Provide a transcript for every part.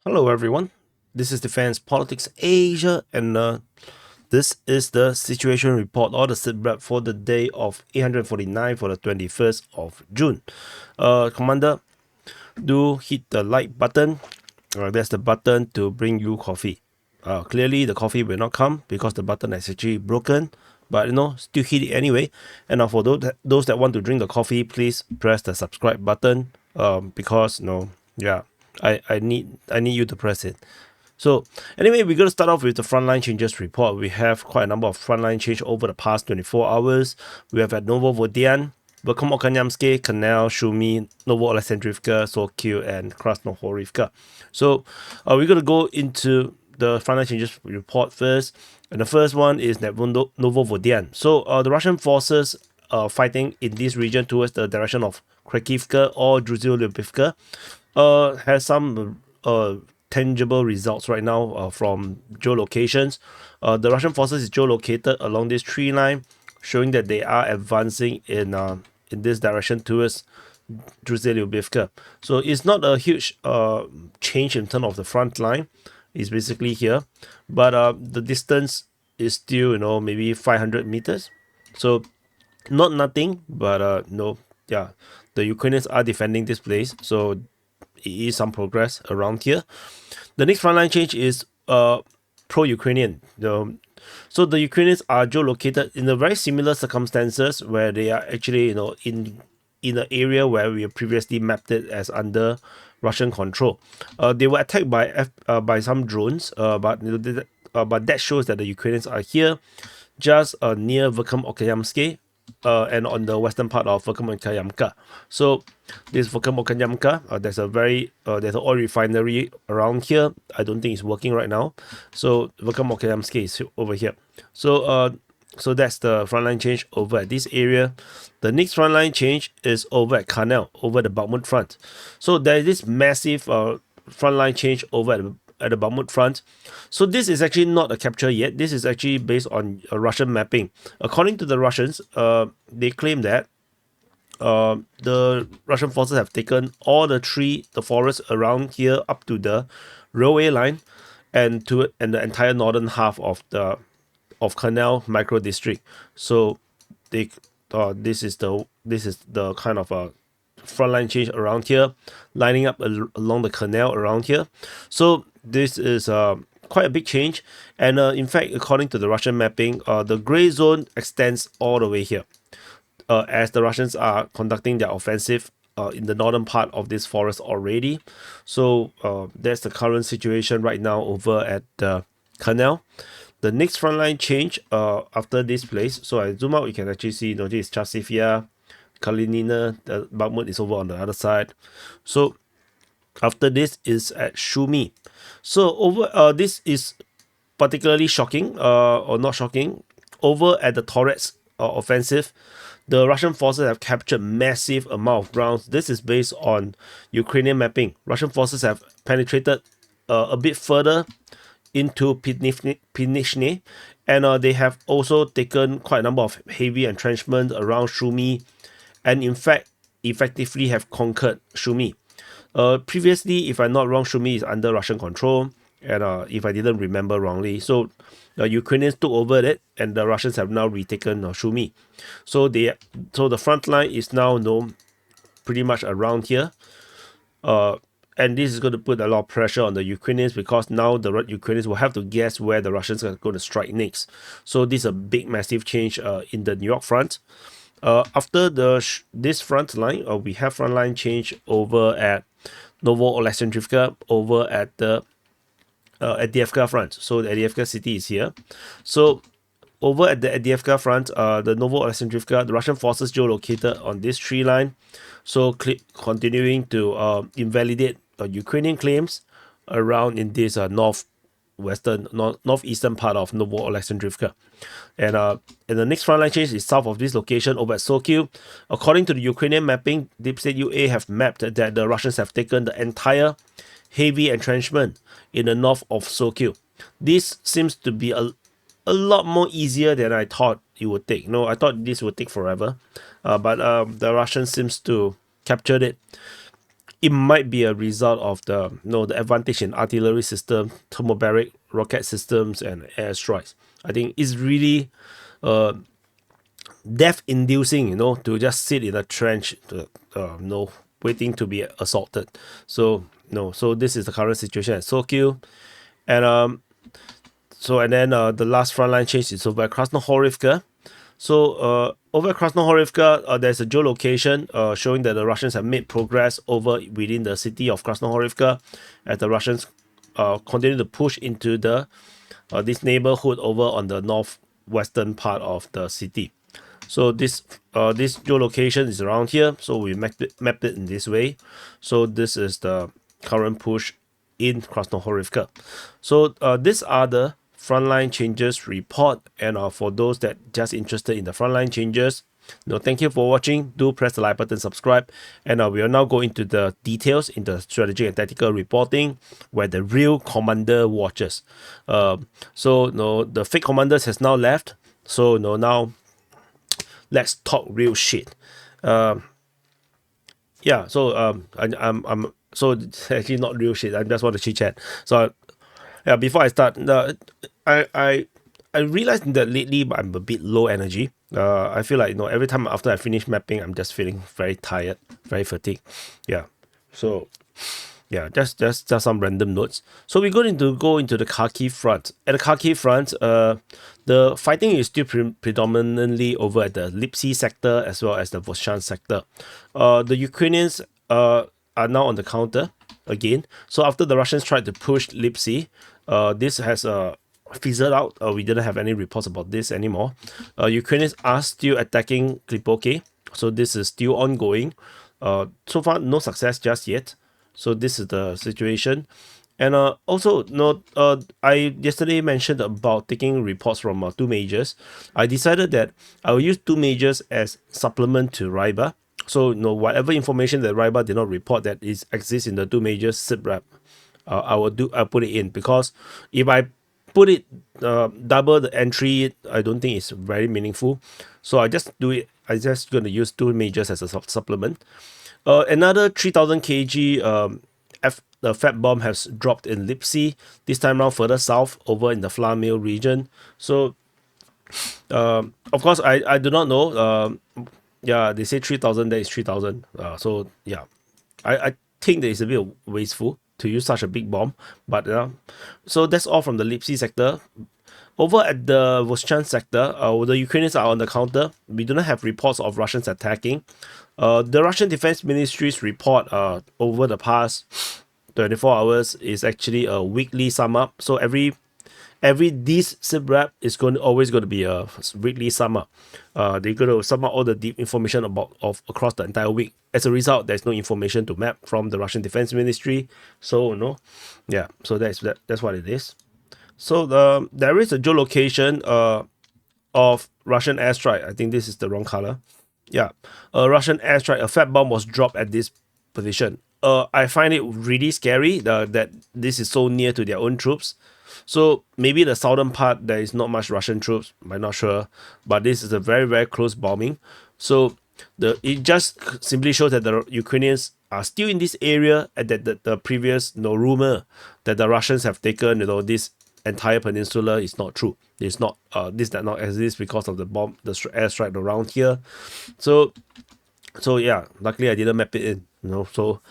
Hello, everyone. This is Defense Politics Asia, and this is the situation report or the SITREP for the day of 849 for the 21st of June. Commander, do hit the like button. That's the button to bring you coffee. Clearly, the coffee will not come because the button is actually broken, but still hit it anyway. And now, for those that want to drink the coffee, please press the subscribe button. Because yeah, I need you to press it. So anyway, we're going to start off with the frontline changes report. We have quite a number of frontline change over the past 24 hours. We have at Novo Vodian, Velkom Okanyamske, Kanal, Shumi, Novo Alexandrivka, Sokil, and Krasnohorivka. So we're going to go into the frontline changes report first. And the first one is Novo Vodian. So the Russian forces fighting in this region towards the direction of Kharkivka or Druzhko has some tangible results right now from geolocations. The Russian forces is geolocated along this tree line, showing that they are advancing in this direction towards Druzhko. So it's not a huge change in terms of the front line. It's basically here, but the distance is still maybe 500 meters. So not nothing, but no, yeah, the Ukrainians are defending this place, so it is some progress around here. The next frontline change is pro-Ukrainian. So the Ukrainians are geolocated in a very similar circumstances where they are actually in an area where we previously mapped it as under Russian control. They were attacked by some drones, but that shows that the Ukrainians are here, just near Velkom Okanyamske, and on the western part of Velkom Okanyamka. So this Velkom Okanyamka, there's an oil refinery around here. I don't think it's working right now. So Velkom Okanyamske is over here. So that's the frontline change over at this area. The next frontline change is over at Kanal, over the Bakhmut front. So there is this massive frontline change over at the Bakhmut front. So this is actually not a capture yet. This is actually based on a Russian mapping. According to the Russians, they claim that the Russian forces have taken all the forest around here up to the railway line and the entire northern half of Kanal micro district. So this is the kind of a frontline change around here, lining up along the canal around here. So this is quite a big change, and in fact, according to the Russian mapping, the gray zone extends all the way here, as the Russians are conducting their offensive in the northern part of this forest already. So that's the current situation right now over at the canal. The next frontline change after this place, so I zoom out, you can actually see, this is Chasivya, Kalinina, the Bakhmut is over on the other side. So after this is at Shumi. So over this is particularly shocking, or not shocking. Over at the Torets offensive, the Russian forces have captured massive amount of grounds. This is based on Ukrainian mapping. Russian forces have penetrated a bit further into Pinishne, and they have also taken quite a number of heavy entrenchments around Shumi, and in fact effectively have conquered Shumi. Previously, if I'm not wrong, Shumi is under Russian control, and if I didn't remember wrongly, so the Ukrainians took over it, and the Russians have now retaken Shumi. So the front line is now pretty much around here. And this is going to put a lot of pressure on the Ukrainians, because now the Ukrainians will have to guess where the Russians are going to strike next. So this is a big, massive change in the New York front. After this front line, we have front line change over at Novo Alexandrivka, over at the Adivka front. So the Adivka city is here. So over at the Adivka front, the Novo Alexandrivka, the Russian forces geolocated on this tree line. So continuing to invalidate Ukrainian claims around in this northeastern part of Novo Alexandrivka. And the next frontline change is south of this location over at Sokil. According to the Ukrainian mapping, Deep State UA have mapped that the Russians have taken the entire heavy entrenchment in the north of Sokil. This seems to be a lot more easier than I thought it would take. I thought this would take forever, but the Russians seems to captured it it might be a result of the the advantage in artillery system, thermobaric rocket systems, and airstrikes. I think it's really death inducing, to just sit in a trench, waiting to be assaulted. So so this is the current situation at Sokyo. And then the last frontline change is over at Krasnohorivka. So over at Krasnohorivka, there's a geolocation showing that the Russians have made progress over within the city of Krasnohorivka, as the Russians continue to push into the this neighborhood over on the northwestern part of the city. So this geolocation is around here. So we mapped it in this way. So this is the current push in Krasnohorivka. So these are the frontline changes report. And for those that just interested in the frontline changes, thank you for watching. Do press the like button, subscribe, and we will now go into the details in the strategic and tactical reporting, where the real commander watches. So the fake commanders has now left. So now let's talk real shit. Yeah. So I'm so it's actually not real shit. I just want to chit chat. So yeah, before I start, I realized that lately I'm a bit low energy. I feel like every time after I finish mapping, I'm just feeling very tired, very fatigued. Yeah. So yeah, just some random notes. So we're going to go into the Kharkiv front. At the Kharkiv front, the fighting is still predominantly over at the Lipsy sector as well as the Voshchan sector. The Ukrainians are now on the counter again. So after the Russians tried to push Lipsy, this has fizzled out. We didn't have any reports about this anymore. Ukrainians are still attacking Klipoke. So this is still ongoing. So far, no success just yet. So this is the situation. And also, I yesterday mentioned about taking reports from two majors. I decided that I will use two majors as supplement to RIBA. So, whatever information that RIBA did not report that exists in the two majors SITREP, I'll put it in, because if I put it double the entry, I don't think it's very meaningful. So I just do it. I just going to use two majors as a supplement. Another 3000 kg the fat bomb has dropped in Lipsy, this time around further south over in the Flamil region. So of course I do not know. Yeah, they say 3000, that is 3000. So yeah, I think that it's a bit wasteful to use such a big bomb. But so that's all from the Lipsy sector. Over at the Voshchan sector, the Ukrainians are on the counter. We do not have reports of Russians attacking. The Russian Defense Ministry's report over the past 24 hours is actually a weekly sum up. So every this SITREP is always going to be a weekly sum up. They're going to sum up all the deep information across the entire week. As a result, there's no information to map from the Russian Defense Ministry. So yeah. So that's what it is. So there is a geolocation of Russian airstrike. I think this is the wrong color. Yeah, a Russian airstrike, a fat bomb was dropped at this position. I find it really scary that this is so near to their own troops. So maybe the southern part there is not much Russian troops. I'm not sure, but this is a very, very close bombing. So it just simply shows that the Ukrainians are still in this area, and that the previous rumor that the Russians have taken this entire peninsula is not true. It's not this does not exist because of the airstrike around here. So yeah, luckily I didn't map it in. So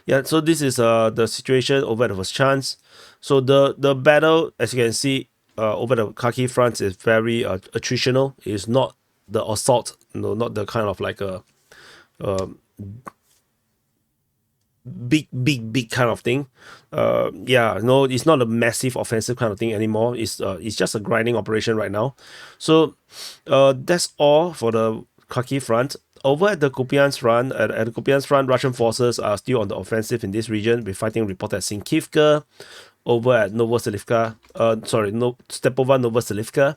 yeah, so this is the situation over at the Voshchan. So the battle, as you can see, over the Kharkiv front is very attritional. It's not the assault, not the kind of like a big kind of thing. Yeah, no, it's not a massive offensive kind of thing anymore. It's just a grinding operation right now. So that's all for the Kharkiv front. Over at the Kupiansk front, at the Kupiansk front, Russian forces are still on the offensive in this region. We're fighting reported at Sinkivka, over at Novoselivka, Stepova Novoselivka,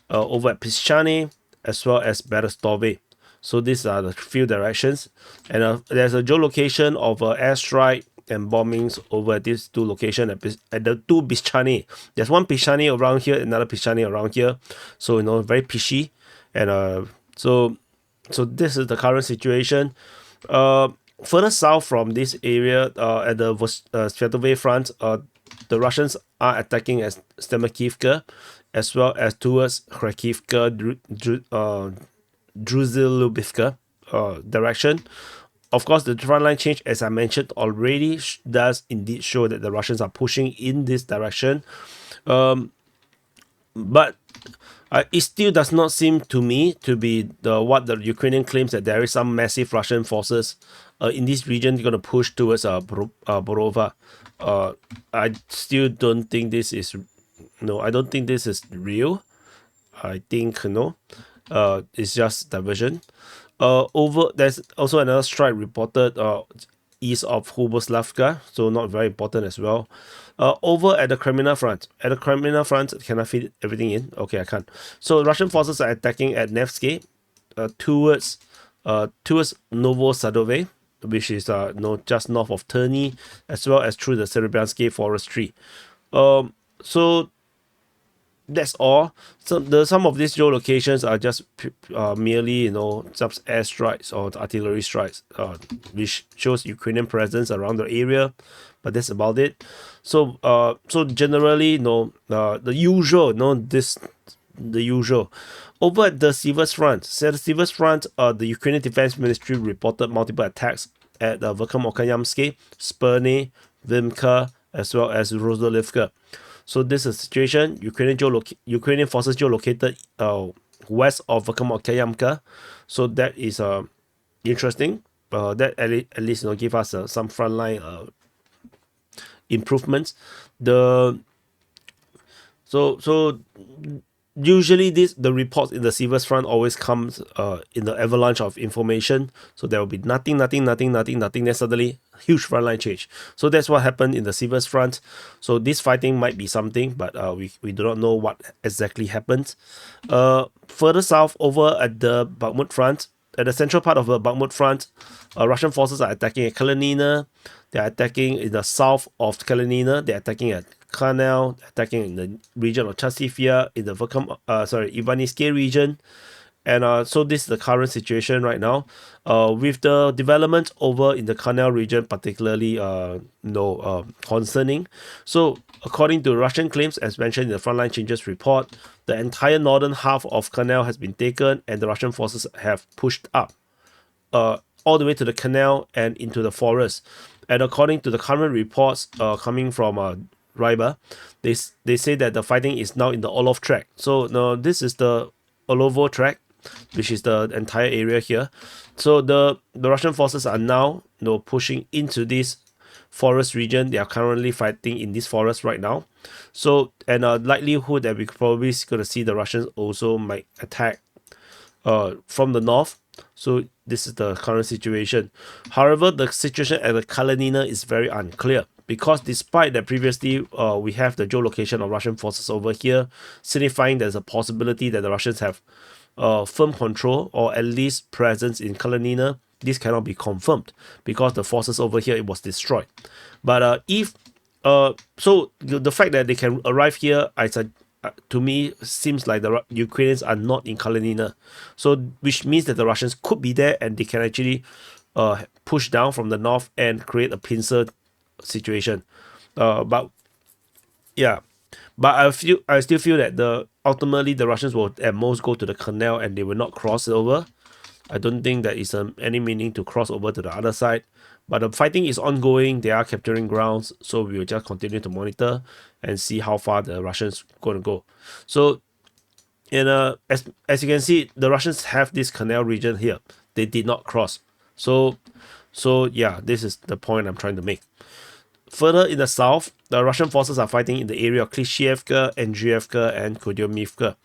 over at Pischany, as well as Berestove. So these are the few directions. And there's a geolocation of airstrike and bombings over at these two locations at the two Pischany. There's one Pischany around here, another Pischany around here. So, very pishy. And so this is the current situation. further south from this area, at the Svetove front, the Russians are attacking at Stemakivka, as well as towards Kharkivka, Druzilubivka direction. Of course, the front line change, as I mentioned already, does indeed show that the Russians are pushing in this direction. But it still does not seem to me to be what the Ukrainian claims, that there is some massive Russian forces in this region going to push towards Borova. I still don't think this is, no, I don't think this is real. I think, it's just diversion. There's also another strike reported east of Huboslavka, so not very important as well. Over at the Crimea front. At the Crimea front, can I fit everything in? Okay, I can't. So Russian forces are attacking at Nevsky, towards Novosadove, which is just north of Terny, as well as through the Serebryansky forestry. So that's all. So some of these geolocations are just merely some airstrikes or artillery strikes, which shows Ukrainian presence around the area, but that's about it. So generally, the usual, the usual. Over at the Sivers front, the Ukrainian Defense Ministry reported multiple attacks at Verkhovno-Okayamsky, Sperne, Vimka, as well as Rozdolivka. So this is a situation. Ukrainian forces geolocated west of Verkhovno-Okayamka. So that is interesting. That at least give us some frontline improvements. So usually the reports in the Sivers front always comes in the avalanche of information. So there will be nothing. Then suddenly huge frontline change. So that's what happened in the Sivers front. So this fighting might be something, but we do not know what exactly happened. Further south, over at the Bakhmut front, at the central part of the Bakhmut front, Russian forces are attacking at Kalinina. They are attacking in the south of Kalinina. They are attacking at Kanel, attacking in the region of Chasivia, in the Ivaniske region. And so this is the current situation right now. With the development over in the Kanel region, particularly concerning. So according to Russian claims, as mentioned in the Frontline Changes report, the entire northern half of Kanel has been taken, and the Russian forces have pushed up all the way to the canal and into the forest. And according to the current reports coming from Ryba, they say that the fighting is now in the Orlov tract. So now this is the Orlovo tract, which is the entire area here. So the Russian forces are now pushing into this forest region. They are currently fighting in this forest right now. So, and likelihood that we probably going to see the Russians also might attack from the north. So this is the current situation. However, the situation at the Kalinina is very unclear, because despite that previously we have the geolocation of Russian forces over here, signifying there's a possibility that the Russians have firm control or at least presence in Kalinina. This cannot be confirmed because the forces over here, it was destroyed. But so the fact that they can arrive here, to me seems like the Ukrainians are not in Kalinina, so which means that the Russians could be there and they can actually push down from the north and create a pincer situation. But I still feel that ultimately the Russians will at most go to the canal and they will not cross over. I don't think there is any meaning to cross over to the other side. But the fighting is ongoing. They are capturing grounds. So we will just continue to monitor and see how far the Russians going to go. So, as you can see, the Russians have this canal region here. They did not cross. So yeah, this is the point I'm trying to make. Further in the south, the Russian forces are fighting in the area of Klishchievka, Andriivka, and Kudyumivka.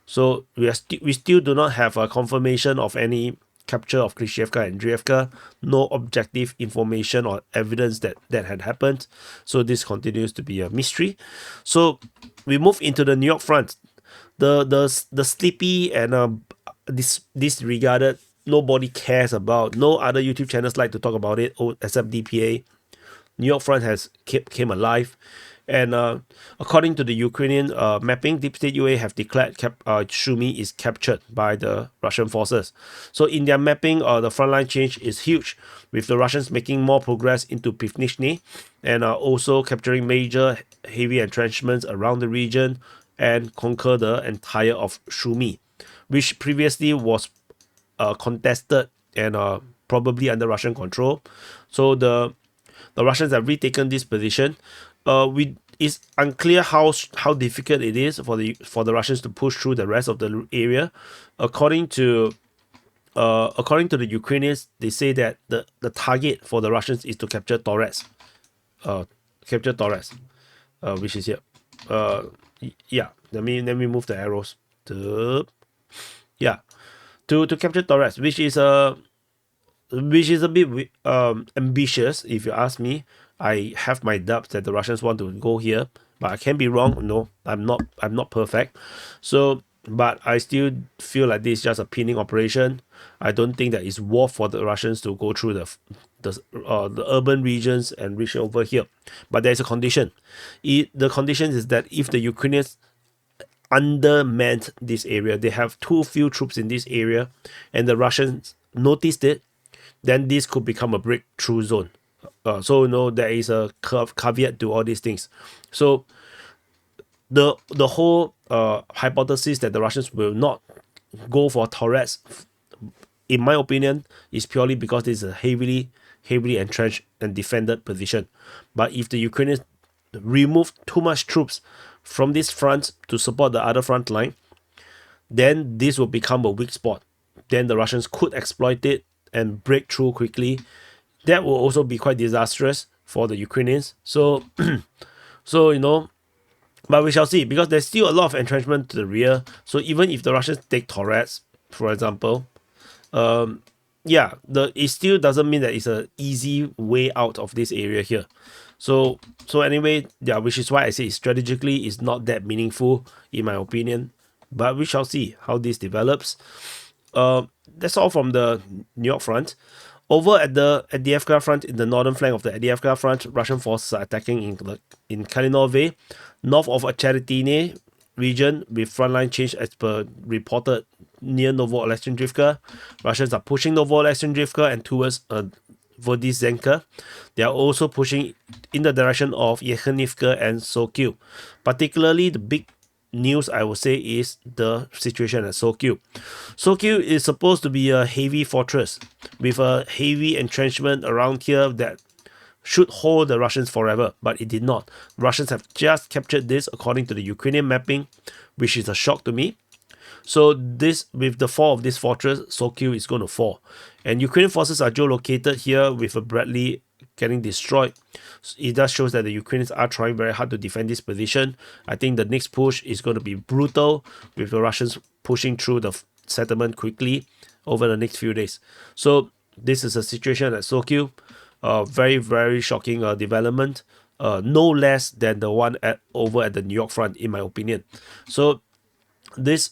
So we still do not have a confirmation of any capture of Klishchievka and Andriivka. No objective information or evidence that had happened. So this continues to be a mystery. So we move into the New York front. The sleepy and disregarded, nobody cares about. No other YouTube channels like to talk about it except DPA. New York front has came alive, And according to the Ukrainian mapping, Deep State UA have declared Sumy is captured by the Russian forces. So in their mapping, the frontline change is huge, with the Russians making more progress into Pivnishny and also capturing major heavy entrenchments around the region and conquer the entire of Sumy, which previously was contested and probably under Russian control. So the Russians have retaken this position. It's unclear how difficult it is for the Russians to push through the rest of the area. According to the Ukrainians, they say that the target for the Russians is to capture Torres. Which is here. Yeah. Let me move the arrows to to capture Torres, which is a bit ambitious, if you ask me. I have my doubts that the Russians want to go here, but I can be wrong. No, I'm not perfect. So, but I still feel like this is just a pinning operation. I don't think that it's worth for the Russians to go through the urban regions and reach over here. But there's a condition. The condition is that if the Ukrainians undermanned this area, they have too few troops in this area, and the Russians noticed it, then this could become a breakthrough zone. So there is a caveat to all these things. So the whole hypothesis that the Russians will not go for Torres, in my opinion, is purely because this is a heavily entrenched and defended position. But if the Ukrainians remove too much troops from this front to support the other front line, then this will become a weak spot. Then the Russians could exploit it and break through quickly. That will also be quite disastrous for the Ukrainians. So, but we shall see, because there's still a lot of entrenchment to the rear. So even if the Russians take Torres, for example, it still doesn't mean that it's an easy way out of this area here. So anyway, which is why I say strategically it's not that meaningful in my opinion. But we shall see how this develops. That's all from the New York front. Over at the Avdiivka front, in the northern flank of the Avdiivka front, Russian forces are attacking in Kalinove, north of Acheretine region, with frontline change as per reported near Novo-Alexandrivka. Russians are pushing Novo-Alexandrivka and towards Vodizenka. They are also pushing in the direction of Yekhanivka and Sokil. Particularly, the big news I would say is the situation at Sokil. Sokil is supposed to be a heavy fortress with a heavy entrenchment around here that should hold the Russians forever, but it did not. Russians have just captured this according to the Ukrainian mapping, which is a shock to me. So this, with the fall of this fortress, Sokil is going to fall. And Ukrainian forces are geolocated here with a Bradley getting destroyed. It does show that the Ukrainians are trying very hard to defend this position. I think the next push is going to be brutal, with the Russians pushing through the settlement quickly over the next few days. So this is a situation at Sokil. Very, very shocking development. No less than the one over at the New York front, in my opinion. So this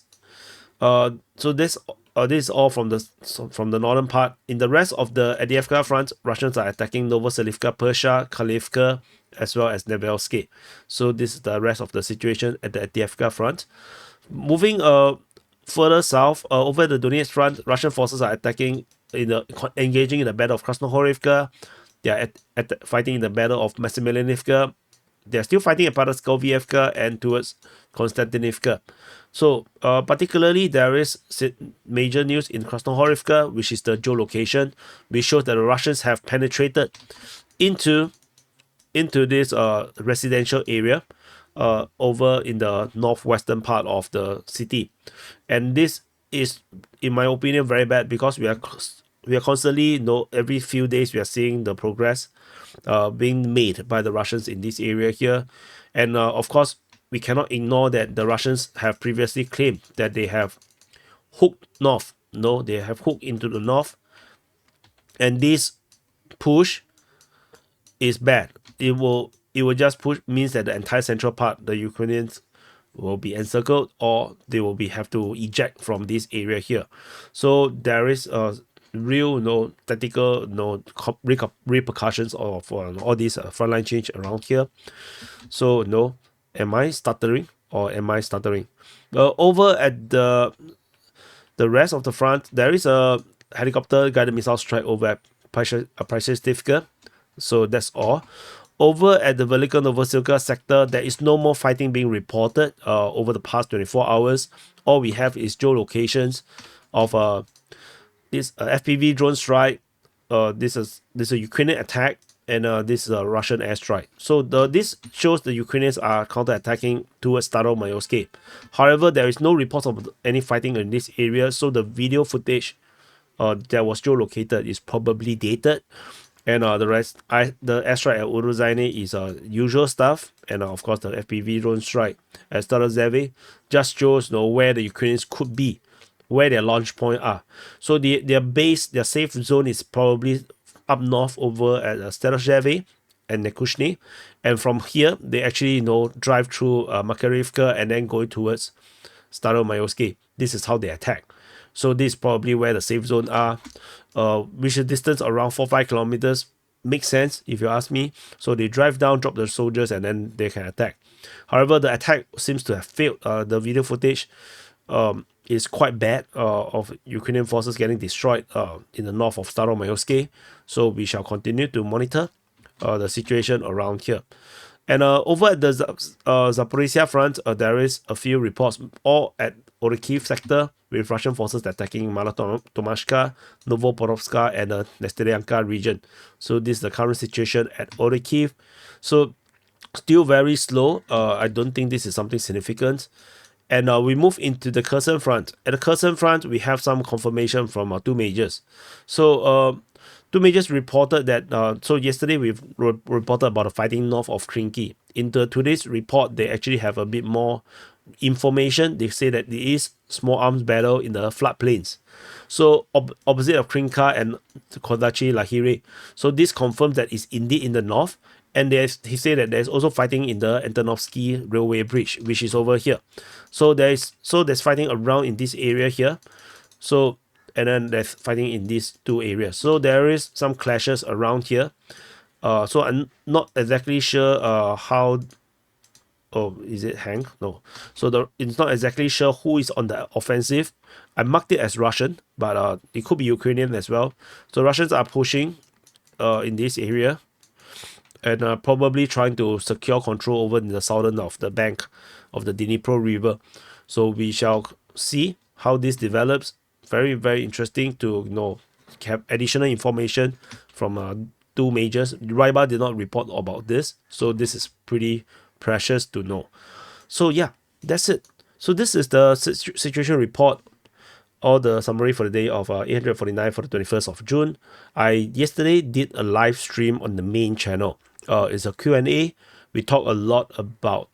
is all from the northern part. In the rest of the Avdiivka front, Russians are attacking Novoselivka, Persha, Khalivka, as well as Nevelsky. So this is the rest of the situation at the Avdiivka front. Moving further south, over the Donetsk front, Russian forces are attacking engaging in the battle of Krasnohorivka. They are fighting in the battle of Maximilianivka. They are still fighting at Paraskoviyevka and towards Konstantinivka. So, particularly, there is major news in Krasnohorivka, which is the geolocation, which shows that the Russians have penetrated into this residential area over in the northwestern part of the city. And this is, in my opinion, very bad, because we are constantly, every few days we are seeing the progress being made by the Russians in this area here. And of course, we cannot ignore that the Russians have previously claimed that they have hooked north. No, they have hooked into the north. And this push is bad. It will just push, means that the entire central part, the Ukrainians will be encircled, or they will have to eject from this area here. So there is real tactical repercussions of all these frontline change around here. So am I stuttering or am I stuttering? Over at the rest of the front, there is a helicopter guided missile strike over at Pricestivka. So that's all. Over at the Velika Novosilka sector, there is no more fighting being reported over the past 24 hours. All we have is geolocations of this FPV drone strike. This is a Ukrainian attack, and this is a Russian airstrike. So this shows the Ukrainians are counterattacking towards Staromayorsky. However, there is no reports of any fighting in this area, so the video footage that was geolocated is probably dated. And the airstrike at Uruzane is usual stuff, and of course the FPV drone strike at Starozevi just shows where the Ukrainians could be, where their launch point are. So their safe zone is probably up north over at Starozevi and Nekushny, and from here they actually drive through Makarivka and then go towards Staromayorsky. This is how they attack. So this is probably where the safe zone are, which is distance around 4-5 kilometers. Makes sense if you ask me. So they drive down, drop the soldiers, and then they can attack. However, the attack seems to have failed. The video footage is quite bad of Ukrainian forces getting destroyed in the north of Staromayorsky. So we shall continue to monitor the situation around here. And over at the Zaporizhia front, there is a few reports, all at Orikhiv sector, with Russian forces attacking Malatomashka, Novoporovska, and the Nesteryanka region. So this is the current situation at Orikhiv. So still very slow. I don't think this is something significant. And we move into the Kherson front. At the Kherson front, we have some confirmation from two majors. So two majors reported that, so yesterday we reported about the fighting north of Krinky. In today's report, they actually have a bit more information. They say that there is small arms battle in the floodplains. So opposite of Krinka and Kodachi Lahiri. So this confirms that it's indeed in the north. And he said that there's also fighting in the Antonovsky railway bridge, which is over here. So there's fighting around in this area here. So and then there's fighting in these two areas. So there is some clashes around here. So I'm not exactly sure how. Oh, is it Hank? No. So it's not exactly sure who is on the offensive. I marked it as Russian, but it could be Ukrainian as well. So Russians are pushing in this area, and probably trying to secure control over in the southern of the bank of the Dnipro River. So we shall see how this develops. Very, very interesting to have additional information from two majors. Raiba did not report about this, so this is pretty precious to know. So yeah, that's it. So this is the situation report, or the summary for the day of 849 for the 21st of June. I yesterday did a live stream on the main channel. It's a Q&A. We talk a lot about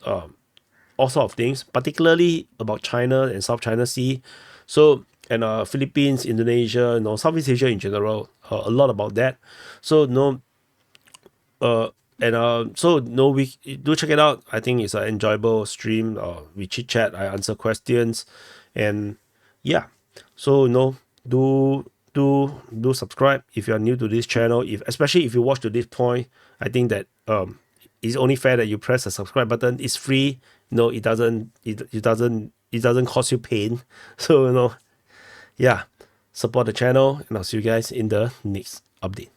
all sorts of things, particularly about China and South China Sea. So and Philippines, Indonesia, Southeast Asia in general, a lot about that. So we do check it out. I think it's an enjoyable stream. We chit chat, I answer questions, and yeah. So do subscribe if you are new to this channel. Especially if you watch to this point, I think that it's only fair that you press the subscribe button. It's free. It doesn't cause you pain. So yeah, support the channel, and I'll see you guys in the next update.